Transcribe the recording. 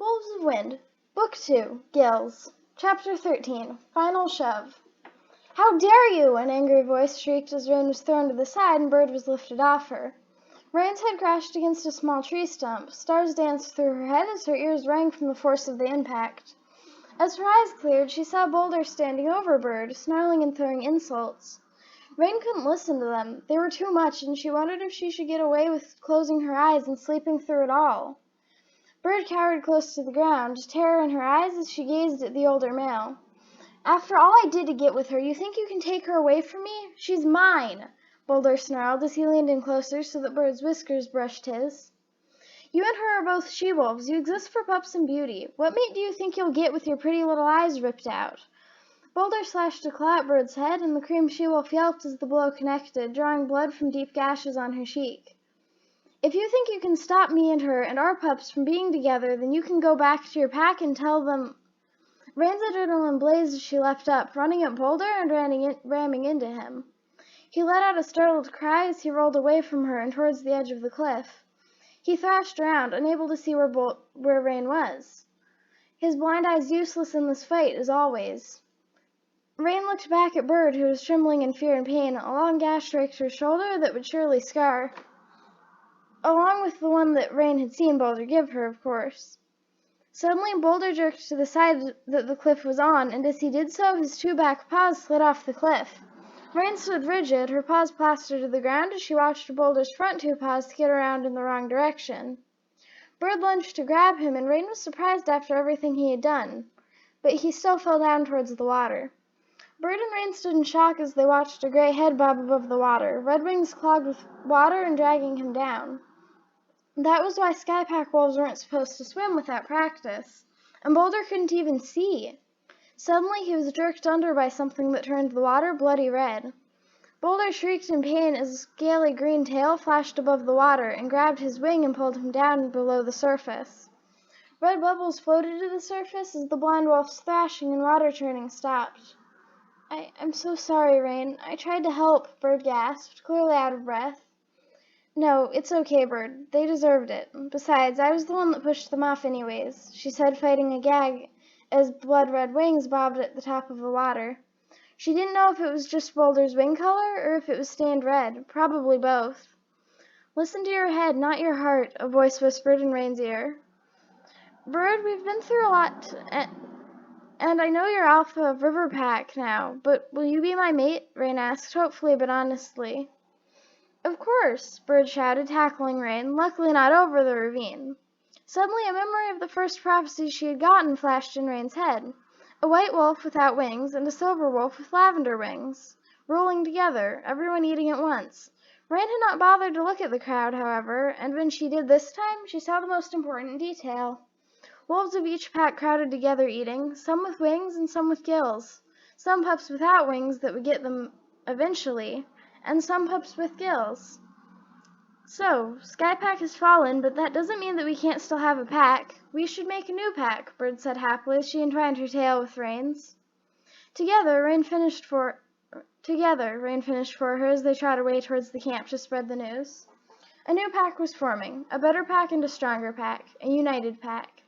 Wolves of Wind, Book 2, Gills, Chapter 13, Final Shove. "How dare you!" an angry voice shrieked as Rain was thrown to the side and Bird was lifted off her. Rain's head crashed against a small tree stump. Stars danced through her head as her ears rang from the force of the impact. As her eyes cleared, she saw Boulder standing over Bird, snarling and throwing insults. Rain couldn't listen to them. They were too much, and she wondered if she should get away with closing her eyes and sleeping through it all. Bird cowered close to the ground, terror in her eyes as she gazed at the older male. "After all I did to get with her, you think you can take her away from me? She's mine!" Boulder snarled as he leaned in closer so that Bird's whiskers brushed his. "You and her are both she-wolves. You exist for pups and beauty. What mate do you think you'll get with your pretty little eyes ripped out?" Boulder slashed a claw at Bird's head, and the cream she-wolf yelped as the blow connected, drawing blood from deep gashes on her cheek. "If you think you can stop me and her and our pups from being together, then you can go back to your pack and tell them—" Rain's adrenaline blazed as she leapt up, running at Boulder and ramming into him. He let out a startled cry as he rolled away from her and towards the edge of the cliff. He thrashed around, unable to see where Rain was. His blind eyes useless in this fight, as always. Rain looked back at Bird, who was trembling in fear and pain. A long gash raked her shoulder that would surely scar, along with the one that Rain had seen Boulder give her, of course. Suddenly, Boulder jerked to the side that the cliff was on, and as he did so, his two back paws slid off the cliff. Rain stood rigid, her paws plastered to the ground as she watched Boulder's front two paws skid around in the wrong direction. Bird lunged to grab him, and Rain was surprised after everything he had done, but he still fell down towards the water. Bird and Rain stood in shock as they watched a gray head bob above the water, red wings clogged with water and dragging him down. That was why skypack wolves weren't supposed to swim without practice, and Boulder couldn't even see. Suddenly he was jerked under by something that turned the water bloody red. Boulder shrieked in pain as a scaly green tail flashed above the water and grabbed his wing and pulled him down below the surface. Red bubbles floated to the surface as the blind wolf's thrashing and water churning stopped. I'm so sorry, Rain. I tried to help," Bird gasped, clearly out of breath. "No, it's okay, Bird. They deserved it. Besides, I was the one that pushed them off anyways," she said, fighting a gag as blood-red wings bobbed at the top of the water. She didn't know if it was just Boulder's wing color or if it was stained red. Probably both. "Listen to your head, not your heart," a voice whispered in Rain's ear. "Bird, we've been through a lot, and I know you're Alpha River Pack now, but will you be my mate?" Rain asked, hopefully but honestly. "Of course," Bird shouted, tackling Rain, luckily not over the ravine. Suddenly a memory of the first prophecy she had gotten flashed in Rain's head. A white wolf without wings and a silver wolf with lavender wings, rolling together, everyone eating at once. Rain had not bothered to look at the crowd, however, and when she did this time, she saw the most important detail. Wolves of each pack crowded together eating, some with wings and some with gills, some pups without wings that would get them eventually, and some pups with gills. "So, Skypack has fallen, but that doesn't mean that we can't still have a pack. We should make a new pack," Bird said happily as she entwined her tail with Rain's. Together, Rain finished for her as they trotted away towards the camp to spread the news. A new pack was forming, a better pack and a stronger pack, a united pack.